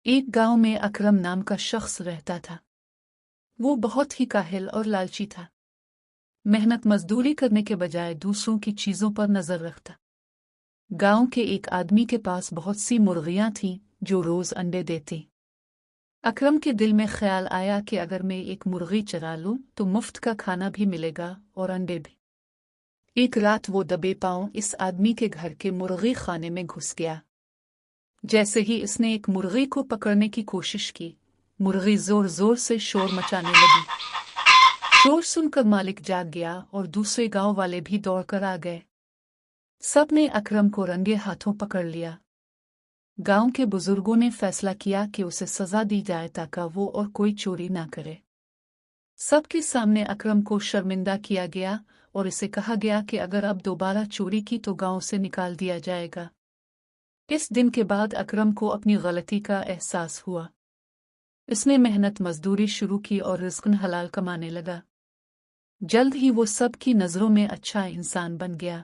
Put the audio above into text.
ایک گاؤں میں اکرم نام کا شخص رہتا تھا۔ وہ بہت ہی کاہل اور لالچی تھا۔ محنت مزدوری کرنے کے بجائے دوسروں کی چیزوں پر نظر رکھتا۔ گاؤں کے ایک آدمی کے پاس بہت سی مرغیاں تھیں جو روز انڈے دیتی۔ اکرم کے دل میں خیال آیا کہ اگر میں ایک مرغی چرا لوں تو مفت کا کھانا بھی ملے گا اور انڈے بھی۔ ایک رات وہ دبے پاؤں اس آدمی کے گھر کے مرغی خانے میں گھس گیا۔ جیسے ہی اس نے ایک مرغی کو پکڑنے کی کوشش کی، مرغی زور زور سے شور مچانے لگی۔ شور سن کر مالک جاگ گیا اور دوسرے گاؤں والے بھی دوڑ کر آ گئے۔ سب نے اکرم کو رنگے ہاتھوں پکڑ لیا۔ گاؤں کے بزرگوں نے فیصلہ کیا کہ اسے سزا دی جائے تاکہ وہ اور کوئی چوری نہ کرے۔ سب کے سامنے اکرم کو شرمندہ کیا گیا اور اسے کہا گیا کہ اگر اب دوبارہ چوری کی تو گاؤں سے نکال دیا جائے گا۔ اس دن کے بعد اکرم کو اپنی غلطی کا احساس ہوا۔ اس نے محنت مزدوری شروع کی اور رزق حلال کمانے لگا۔ جلد ہی وہ سب کی نظروں میں اچھا انسان بن گیا۔